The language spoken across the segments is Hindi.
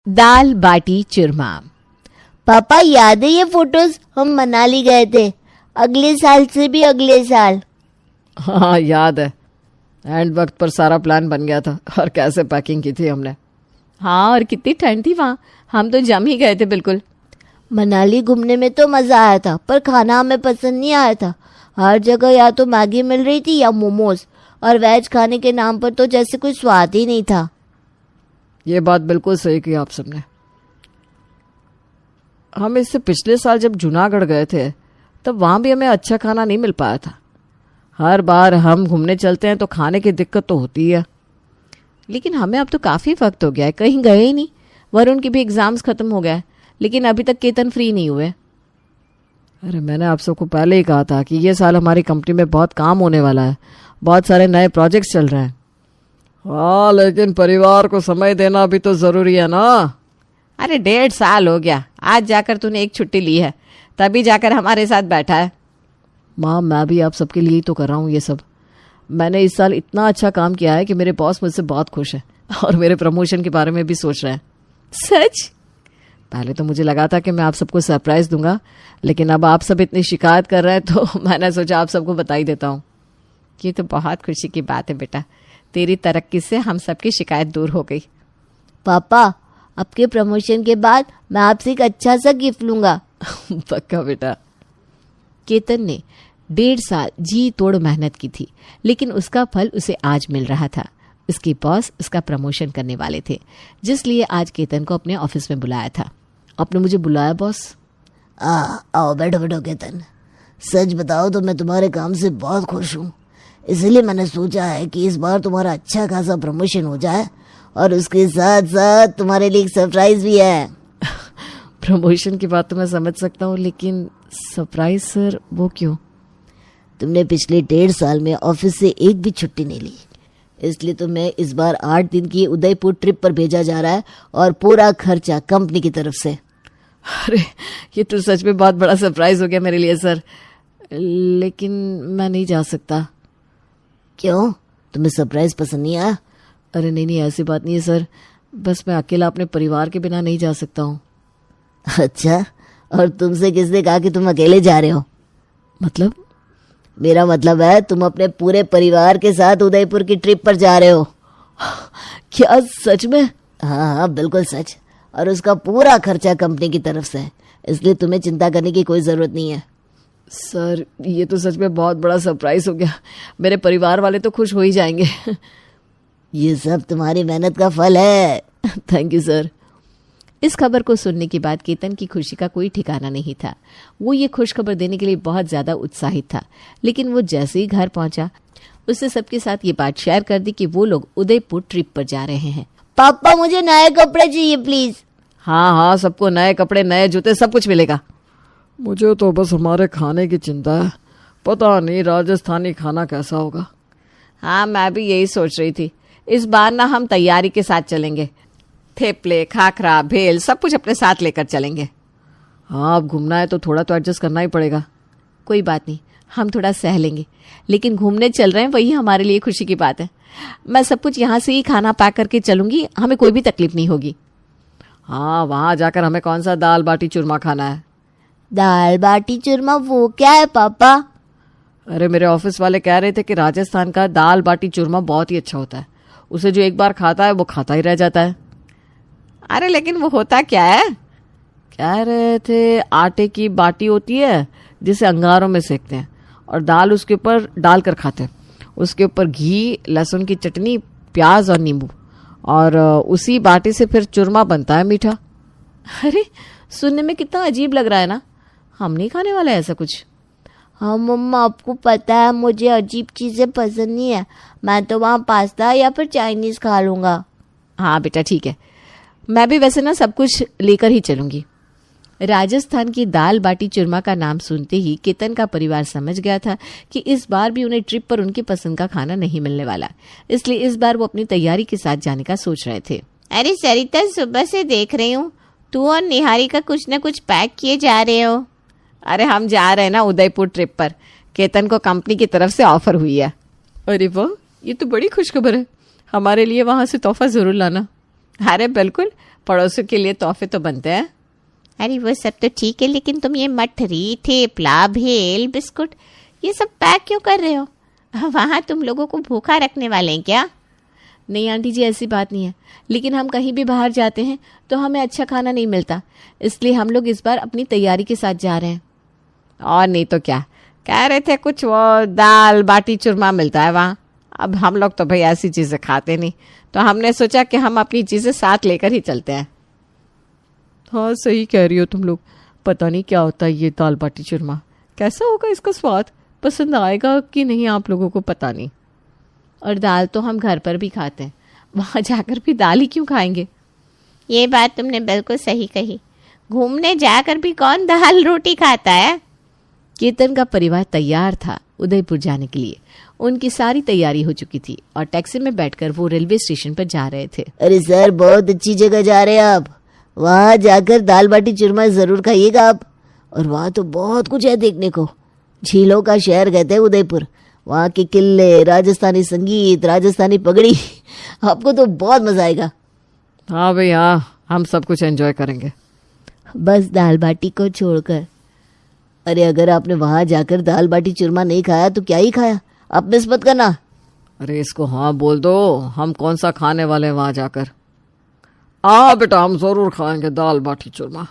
दाल बाटी चूरमा। पापा याद है ये फोटोज? हम मनाली गए थे, अगले साल से भी अगले साल। हाँ याद है। एंड वक्त पर सारा प्लान बन गया था और कैसे पैकिंग की थी हमने। हाँ, और कितनी ठंड थी वहाँ, हम तो जम ही गए थे बिल्कुल। मनाली घूमने में तो मज़ा आया था, पर खाना हमें पसंद नहीं आया था। हर जगह या तो मैगी मिल रही थी या मोमोज, और वेज खाने के नाम पर तो जैसे कोई स्वाद ही नहीं था। ये बात बिल्कुल सही की आप सबने। हम इससे पिछले साल जब जूनागढ़ गए थे तब वहाँ भी हमें अच्छा खाना नहीं मिल पाया था। हर बार हम घूमने चलते हैं तो खाने की दिक्कत तो होती है। लेकिन हमें अब तो काफ़ी वक्त हो गया है, कहीं गए ही नहीं। वरुण की भी एग्ज़ाम्स ख़त्म हो गए, लेकिन अभी तक केतन फ्री नहीं हुए। अरे मैंने आप सबको पहले ही कहा था कि ये साल हमारी कंपनी में बहुत काम होने वाला है, बहुत सारे नए प्रोजेक्ट्स चल रहे हैं। हाँ, लेकिन परिवार को समय देना भी तो ज़रूरी है ना। अरे 1.5 साल हो गया, आज जाकर तूने एक छुट्टी ली है, तभी जाकर हमारे साथ बैठा है। माँ, मैं भी आप सबके लिए ही तो कर रहा हूँ ये सब। मैंने इस साल इतना अच्छा काम किया है कि मेरे बॉस मुझसे बहुत खुश है और मेरे प्रमोशन के बारे में भी सोच रहे हैं। सच? पहले तो मुझे लगा था कि मैं आप सबको सरप्राइज दूंगा, लेकिन अब आप सब इतनी शिकायत कर रहे हैं तो मैंने सोचा आप सबको बता ही देता हूँ। ये तो बहुत खुशी की बात है बेटा, तेरी तरक्की से हम सबकी शिकायत दूर हो गई। पापा, आपके प्रमोशन के बाद मैं आपसे एक अच्छा सा गिफ्ट लूंगा। पक्का बेटा। केतन ने 1.5 साल जी तोड़ मेहनत की थी, लेकिन उसका फल उसे आज मिल रहा था। उसके बॉस उसका प्रमोशन करने वाले थे, जिसलिए आज केतन को अपने ऑफिस में बुलाया था। आपने मुझे बुलाया बॉस? आओ बैठो बैठो केतन। सच बताओ तो मैं तुम्हारे काम से बहुत खुश हूँ, इसलिए मैंने सोचा है कि इस बार तुम्हारा अच्छा खासा प्रमोशन हो जाए, और उसके साथ साथ तुम्हारे लिए एक सरप्राइज भी है। प्रमोशन की बात तो मैं समझ सकता हूँ, लेकिन सरप्राइज सर, वो क्यों? तुमने पिछले 1.5 साल में ऑफिस से एक भी छुट्टी नहीं ली, इसलिए तुम्हें इस बार 8 दिन की उदयपुर ट्रिप पर भेजा जा रहा है, और पूरा खर्चा कंपनी की तरफ से। अरे ये तो सच में बहुत बड़ा सरप्राइज हो गया मेरे लिए सर, लेकिन मैं नहीं जा सकता। क्यों, तुम्हें सरप्राइज पसंद नहीं आया? अरे नहीं, ऐसी बात नहीं है सर, बस मैं अकेला अपने परिवार के बिना नहीं जा सकता हूँ। अच्छा, और तुमसे किसने कहा कि तुम अकेले जा रहे हो? मतलब? मेरा मतलब है तुम अपने पूरे परिवार के साथ उदयपुर की ट्रिप पर जा रहे हो। क्या सच में? हाँ हाँ बिल्कुल सच, और उसका पूरा खर्चा कंपनी की तरफ से है, इसलिए तुम्हें चिंता करने की कोई जरूरत नहीं है। सर ये तो सच में बहुत बड़ा सरप्राइज हो गया, मेरे परिवार वाले तो खुश हो ही जाएंगे। ये सब तुम्हारी मेहनत का फल है। Thank you sir. इस खबर को सुनने के बाद केतन की खुशी का कोई ठिकाना नहीं था। वो ये खुशखबर देने के लिए बहुत ज्यादा उत्साहित था, लेकिन वो जैसे ही घर पहुंचा उसने सबके साथ ये बात शेयर कर दी कि वो लोग उदयपुर ट्रिप पर जा रहे हैं। पापा, मुझे नए कपड़े चाहिए प्लीज। हाँ हाँ, सबको नए कपड़े, नए जूते, सब कुछ मिलेगा। मुझे तो बस हमारे खाने की चिंता है, पता नहीं राजस्थानी खाना कैसा होगा। हाँ, मैं भी यही सोच रही थी। इस बार ना हम तैयारी के साथ चलेंगे, थेपले, खाखरा, भेल सब कुछ अपने साथ लेकर चलेंगे। हाँ, अब घूमना है तो थोड़ा तो एडजस्ट करना ही पड़ेगा। कोई बात नहीं, हम थोड़ा सह लेंगे, लेकिन घूमने चल रहे हैं वही हमारे लिए खुशी की बात है। मैं सब कुछ यहाँ से ही खाना पैक करके चलूंगी, हमें कोई भी तकलीफ नहीं होगी। हाँ, वहाँ जाकर हमें कौन सा दाल बाटी चूरमा खाना है? दाल बाटी चूरमा वो क्या है पापा? अरे मेरे ऑफिस वाले कह रहे थे कि राजस्थान का दाल बाटी चूरमा बहुत ही अच्छा होता है, उसे जो एक बार खाता है वो खाता ही रह जाता है। अरे लेकिन वो होता क्या है? कह रहे थे आटे की बाटी होती है जिसे अंगारों में सेकते हैं, और दाल उसके ऊपर डालकर खाते हैं, उसके ऊपर घी, लहसुन की चटनी, प्याज और नींबू, और उसी बाटी से फिर चूरमा बनता है मीठा। अरे सुनने में कितना अजीब लग रहा है ना, हम नहीं खाने वाला है ऐसा कुछ। हाँ मम्मा, आपको पता है मुझे अजीब चीजें पसंद नहीं है, मैं तो वहाँ पास्ता या फिर चाइनीज खा लूंगा। हाँ बेटा ठीक है, मैं भी वैसे ना सब कुछ लेकर ही चलूंगी। राजस्थान की दाल बाटी चूरमा का नाम सुनते ही केतन का परिवार समझ गया था कि इस बार भी उन्हें ट्रिप पर उनकी पसंद का खाना नहीं मिलने वाला, इसलिए इस बार वो अपनी तैयारी के साथ जाने का सोच रहे थे। अरे सरिता, सुबह से देख रही हूँ तू और निहारिका कुछ न कुछ पैक किए जा रहे हो। अरे हम जा रहे हैं ना उदयपुर ट्रिप पर, केतन को कंपनी की तरफ से ऑफर हुई है। अरे वाह, ये तो बड़ी खुशखबर है, हमारे लिए वहाँ से तोहफा जरूर लाना। अरे बिल्कुल, पड़ोसियों के लिए तोहफे तो बनते हैं। अरे वो सब तो ठीक है, लेकिन तुम ये मठरी, थेपला, भेल, बिस्कुट ये सब पैक क्यों कर रहे हो? वहाँ तुम लोगों को भूखा रखने वाले हैं क्या? नहीं आंटी जी, ऐसी बात नहीं है, लेकिन हम कहीं भी बाहर जाते हैं तो हमें अच्छा खाना नहीं मिलता, इसलिए हम लोग इस बार अपनी तैयारी के साथ जा रहे हैं। और नहीं तो क्या, कह रहे थे कुछ वो दाल बाटी चूरमा मिलता है वहाँ। अब हम लोग तो भाई ऐसी चीज़ें खाते नहीं, तो हमने सोचा कि हम अपनी चीज़ें साथ लेकर ही चलते हैं। हाँ सही कह रही हो तुम लोग, पता नहीं क्या होता है ये दाल बाटी चूरमा, कैसा होगा इसका स्वाद, पसंद आएगा कि नहीं आप लोगों को पता नहीं। और दाल तो हम घर पर भी खाते हैं, वहाँ जाकर भी दाल ही क्यों खाएंगे? ये बात तुमने बिल्कुल सही कही, घूमने जाकर भी कौन दाल रोटी खाता है? केतन का परिवार तैयार था उदयपुर जाने के लिए। उनकी सारी तैयारी हो चुकी थी और टैक्सी में बैठकर वो रेलवे स्टेशन पर जा रहे थे। अरे सर, बहुत अच्छी जगह जा रहे हैं आप, वहाँ जाकर दाल बाटी चूरमा जरूर खाइएगा आप। और वहाँ तो बहुत कुछ है देखने को, झीलों का शहर कहते हैं उदयपुर, वहाँ के किले, राजस्थानी संगीत, राजस्थानी पगड़ी, आपको तो बहुत मजा आएगा। हाँ भाई हाँ, हम सब कुछ एंजॉय करेंगे। बस दाल बाटी को छोड़कर। अरे अगर आपने वहां जाकर दाल बाटी चूरमा नहीं खाया तो क्या ही खाया, आप मिस मत करना। अरे इसको हाँ बोल दो, हम कौन सा खाने वाले हैं वहाँ जाकर। हाँ बेटा, हम जरूर खाएंगे दाल बाटी चूरमा।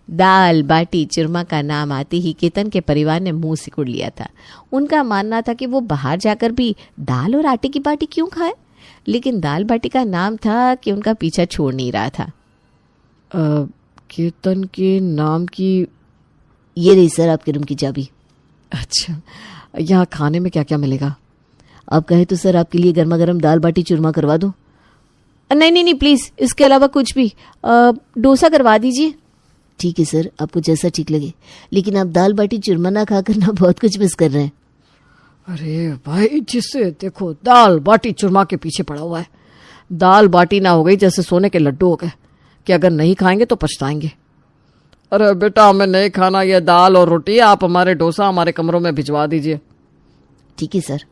दाल बाटी चूरमा का नाम आते ही केतन के परिवार ने मुंह सिकुड़ लिया था। उनका मानना था कि वो बाहर जाकर भी दाल और आटे की बाटी क्यों खाए, लेकिन दाल बाटी का नाम था कि उनका पीछा छोड़ नहीं रहा था। केतन के नाम की? ये रही सर आपके रूम की चाबी। अच्छा, यहाँ खाने में क्या क्या मिलेगा? आप कहे तो सर आपके लिए गर्मा गर्म दाल बाटी चूरमा करवा दूं? नहीं नहीं नहीं प्लीज, इसके अलावा कुछ भी, डोसा करवा दीजिए। ठीक है सर, आपको जैसा ठीक लगे, लेकिन आप दाल बाटी चूरमा ना खाकर ना बहुत कुछ मिस कर रहे हैं। अरे भाई, जिससे देखो दाल बाटी चूरमा के पीछे पड़ा हुआ है। दाल बाटी ना हो गई जैसे सोने के लड्डू हो गए कि अगर नहीं खाएंगे तो पछताएंगे। अरे बेटा, हमें नहीं खाना ये दाल और रोटी, आप हमारे डोसा हमारे कमरों में भिजवा दीजिए। ठीक है सर।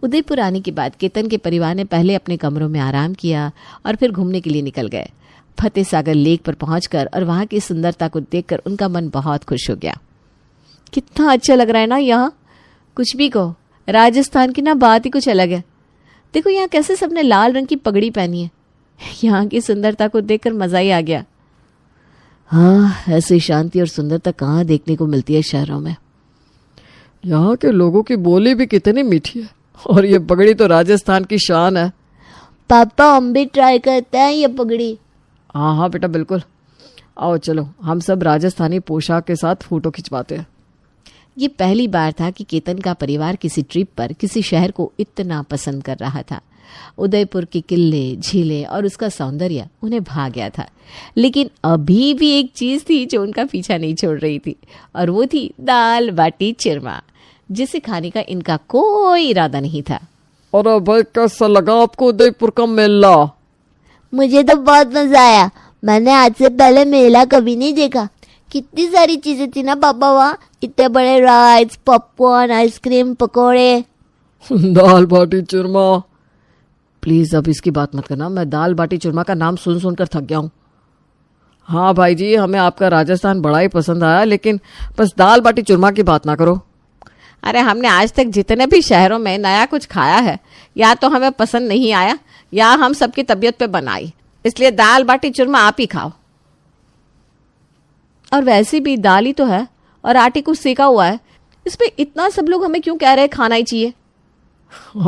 उदयपुर आने के बाद केतन के परिवार ने पहले अपने कमरों में आराम किया और फिर घूमने के लिए निकल गए। फतेह सागर लेक पर पहुंचकर और वहां की सुंदरता को देखकर उनका मन बहुत खुश हो गया। कितना अच्छा लग रहा है ना यहाँ, कुछ भी कहो, राजस्थान की ना बात ही कुछ अलग है। देखो यहाँ कैसे सबने लाल रंग की पगड़ी पहनी है, यहाँ की सुंदरता को देखकर मजा ही आ गया। हाँ, ऐसी शांति और सुंदरता कहाँ देखने को मिलती है शहरों में। यहाँ के लोगों की बोली भी कितनी मीठी है, और ये पगड़ी तो राजस्थान की शान है। पापा, हम भी ट्राई करते हैं ये पगड़ी। हाँ हाँ बेटा, बिल्कुल। आओ चलो, हम सब राजस्थानी पोशाक के साथ फोटो खिंचवाते हैं। ये पहली बार था कि केतन का परिवार किसी ट्रिप पर किसी शहर को इतना पसंद कर रहा था। उदयपुर के किले, झीलें और उसका सौंदर्य उन्हें भा गया था, लेकिन अभी भी एक चीज थी जो उनका पीछा नहीं छोड़ रही थी, और वो थी दाल बाटी चूरमा, जिसे खाने का इनका कोई इरादा नहीं था। अरे भाई, कैसा लगा आपको उदयपुर का मेला? मुझे तो बहुत मजा आया, मैंने आज से पहले मेला कभी नहीं देखा। कितनी सारी चीजें थी ना पापा वहाँ, इतने बड़े राइड्स, पॉपकॉर्न, आइसक्रीम, पकोड़े। दाल बाटी चूरमा। प्लीज अब इसकी बात मत करना, मैं दाल बाटी चूरमा का नाम सुन सुनकर थक गया हूँ। हाँ भाई जी, हमें आपका राजस्थान बड़ा ही पसंद आया, लेकिन बस दाल बाटी चूरमा की बात ना करो। अरे हमने आज तक जितने भी शहरों में नया कुछ खाया है, या तो हमें पसंद नहीं आया या हम सबकी तबीयत पे बनाई, इसलिए दाल बाटी चूरमा आप ही खाओ। और वैसे भी दाल ही तो है और आटे को सेका हुआ है, इसमें इतना सब लोग हमें क्यों कह रहे हैं खाना ही चाहिए?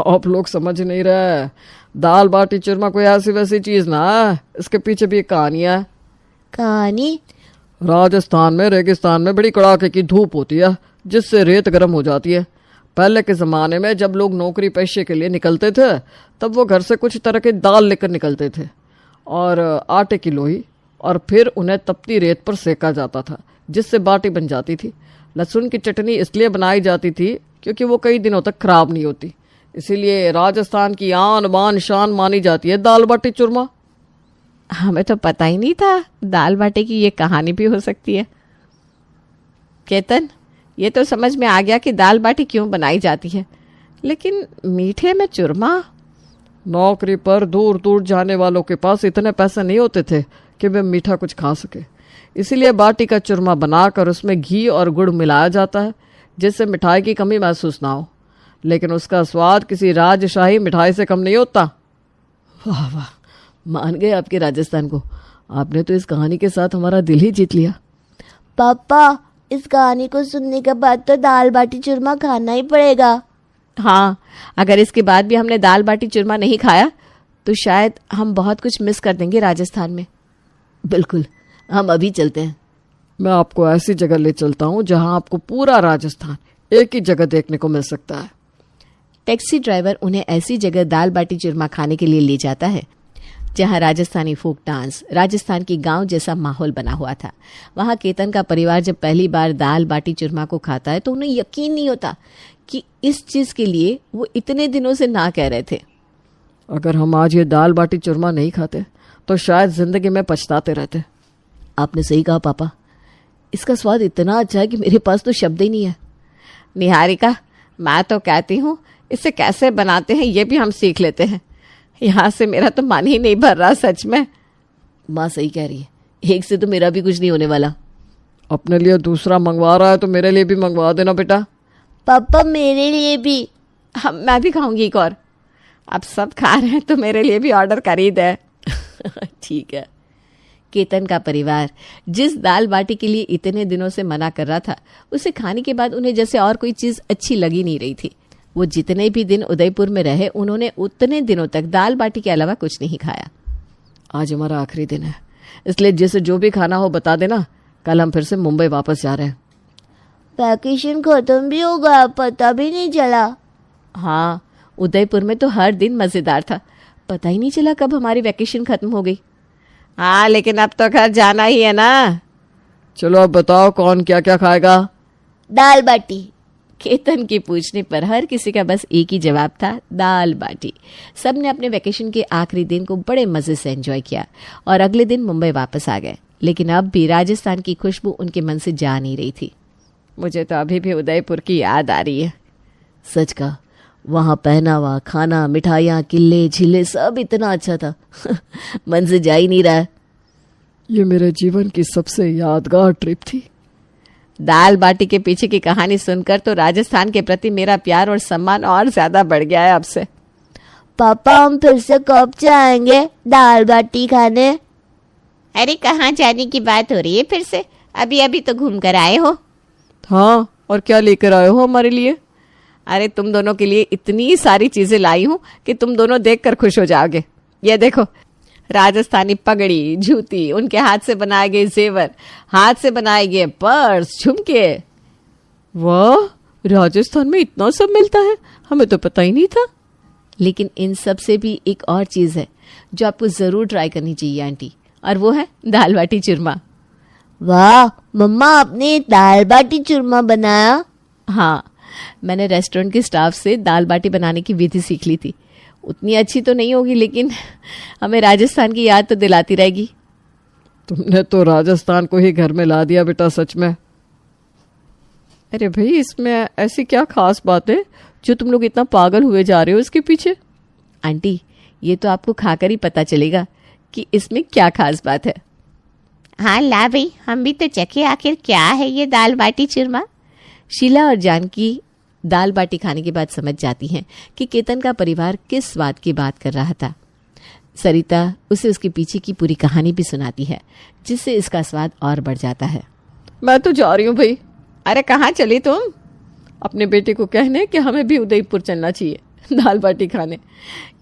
आप लोग समझ नहीं रहे, दाल बाटी चूरमा कोई ऐसी वैसी चीज ना है, इसके पीछे भी एक कहानी है। कहानी? राजस्थान में रेगिस्तान में बड़ी कड़ाके की धूप होती है, जिससे रेत गर्म हो जाती है। पहले के ज़माने में जब लोग नौकरी पेशे के लिए निकलते थे, तब वो घर से कुछ तरह की दाल लेकर निकलते थे और आटे की लोई, और फिर उन्हें तपती रेत पर सेका जाता था, जिससे बाटी बन जाती थी। लहसुन की चटनी इसलिए बनाई जाती थी क्योंकि वो कई दिनों तक खराब नहीं होती, इसीलिए राजस्थान की आन बान शान मानी जाती है दाल बाटी चूरमा। हमें तो पता ही नहीं था दाल बाटी की ये कहानी भी हो सकती है। केतन, ये तो समझ में आ गया कि दाल बाटी क्यों बनाई जाती है, लेकिन मीठे में चूरमा? नौकरी पर दूर दूर जाने वालों के पास इतने पैसे नहीं होते थे कि वे मीठा कुछ खा सके। इसीलिए बाटी का चूरमा बनाकर उसमें घी और गुड़ मिलाया जाता है, जिससे मिठाई की कमी महसूस ना हो, लेकिन उसका स्वाद किसी राजशाही मिठाई से कम नहीं होता। वाह वाह, मान गए आपके राजस्थान को। आपने तो इस कहानी के साथ हमारा दिल ही जीत लिया। पापा, इस कहानी को सुनने के बाद तो दाल बाटी चूरमा खाना ही पड़ेगा। हाँ, अगर इसके बाद भी हमने दाल बाटी चूरमा नहीं खाया तो शायद हम बहुत कुछ मिस कर देंगे राजस्थान में। बिल्कुल, हम अभी चलते हैं। मैं आपको ऐसी जगह ले चलता हूँ जहाँ आपको पूरा राजस्थान एक ही जगह देखने को मिल सकता है। टैक्सी ड्राइवर उन्हें ऐसी जगह दाल बाटी चूरमा खाने के लिए ले जाता है जहां राजस्थानी फोक डांस, राजस्थान की गांव जैसा माहौल बना हुआ था। वहां केतन का परिवार जब पहली बार दाल बाटी चूरमा को खाता है तो उन्हें यकीन नहीं होता कि इस चीज के लिए वो इतने दिनों से ना कह रहे थे। अगर हम आज ये दाल बाटी चूरमा नहीं खाते तो शायद जिंदगी में पछताते रहते। आपने सही कहा पापा, इसका स्वाद इतना अच्छा है कि मेरे पास तो शब्द ही नहीं है। निहारिका, मैं तो कहती हूँ इसे कैसे बनाते हैं ये भी हम सीख लेते हैं। यहाँ से मेरा तो मन ही नहीं भर रहा सच में। माँ सही कह रही है, एक से तो मेरा भी कुछ नहीं होने वाला। अपने लिए दूसरा मंगवा रहा है तो मेरे लिए भी मंगवा देना बेटा। पापा, मेरे लिए भी। मैं भी खाऊंगी एक और। अब सब खा रहे हैं तो मेरे लिए भी ऑर्डर कर ही दे। ठीक है। केतन का परिवार जिस दाल बाटी के लिए इतने दिनों से मना कर रहा था, उसे खाने के बाद उन्हें जैसे और कोई चीज अच्छी लगी नहीं रही थी। वो जितने भी दिन उदयपुर में रहे उन्होंने उतने दिनों तक दाल बाटी के अलावा कुछ नहीं खाया। आज हमारा आखिरी दिन है, इसलिए जिसे जो भी खाना हो बता देना। कल हम फिर से मुंबई वापस जा रहे हैं। वैकेशन खत्म भी हो गया, पता भी नहीं चला। हाँ, उदयपुर में तो हर दिन मजेदार था, पता ही नहीं चला कब हमारी वैकेशन खत्म हो गई। हाँ, लेकिन अब तो घर जाना ही है ना। चलो अब बताओ कौन क्या क्या खाएगा। दाल बाटी। केतन की पूछने पर हर किसी का बस एक ही जवाब था, दाल बाटी। सबने अपने वैकेशन के आखिरी दिन को बड़े मजे से एंजॉय किया और अगले दिन मुंबई वापस आ गए। लेकिन अब भी राजस्थान की खुशबू उनके मन से जा नहीं रही थी। मुझे तो अभी भी उदयपुर की याद आ रही है। सच का, वहाँ पहनावा, खाना, मिठाइयाँ, किले झीले सब इतना अच्छा था। मन से जा ही नहीं रहा है। ये मेरे जीवन की सबसे यादगार ट्रिप थी। दाल बाटी के पीछे की कहानी सुनकर तो राजस्थान के प्रति मेरा प्यार और सम्मान और ज्यादा बढ़ गया है अब से। पापा, हम फिर से कब जाएंगे दाल बाटी खाने? अरे कहाँ जाने की बात हो रही है फिर से? अभी अभी तो घूम कर आए हो। हाँ, और क्या लेकर आए हो हमारे लिए? अरे तुम दोनों के लिए इतनी सारी चीजें लाई हूं कि तुम दोनों देखकर खुश हो जाओगे। ये देखो, राजस्थानी पगड़ी, जूती, उनके हाथ से बनाए गए जेवर, हाथ से बनाए गए पर्स, झुमके। वाह, राजस्थान में इतना सब मिलता है, हमें तो पता ही नहीं था। लेकिन इन सब से भी एक और चीज है जो आपको जरूर ट्राई करनी चाहिए आंटी, और वो है दाल बाटी चूरमा। वाह मम्मा, आपने दाल बाटी चूरमा बनाया? हाँ, मैंने रेस्टोरेंट के स्टाफ से दाल बाटी बनाने की विधि सीख ली थी। उतनी अच्छी तो नहीं होगी, लेकिन हमें राजस्थान की याद तो दिलाती रहेगी। तुमने तो राजस्थान को ही घर में ला दिया बेटा, सच में। अरे भाई, इसमें ऐसी क्या खास बात है जो तुम लोग इतना पागल हुए जा रहे हो इसके पीछे? आंटी, ये तो आपको खाकर ही पता चलेगा कि इसमें क्या खास बात है। हाँ ला भाई, हम भी तो चखे आखिर क्या है ये दाल बाटी चूरमा। शीला और जानकी दाल बाटी खाने के बाद समझ जाती हैं कि केतन का परिवार किस स्वाद की बात कर रहा था। सरिता उसे उसके पीछे की पूरी कहानी भी सुनाती है, जिससे इसका स्वाद और बढ़ जाता है। मैं तो जा रही हूँ भाई। अरे कहाँ चली तुम? अपने बेटे को कहने कि हमें भी उदयपुर चलना चाहिए दाल बाटी खाने।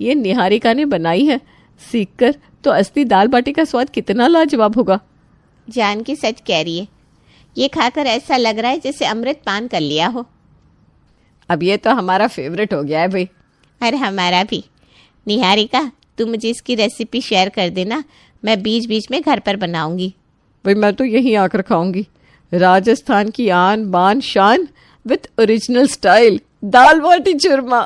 ये निहारिका ने बनाई है, सीखकर तो असली दाल बाटी का स्वाद कितना लाजवाब होगा। जानकी सच कह रही है, ये खाकर ऐसा लग रहा है जैसे अमृत पान कर लिया हो। अब ये तो हमारा फेवरेट हो गया है भाई। अरे हमारा भी। निहारिका, तू मुझे इसकी रेसिपी शेयर कर देना, मैं बीच बीच में घर पर बनाऊंगी। भाई मैं तो यहीं आकर खाऊंगी। राजस्थान की आन बान शान with original style, dal baati churma.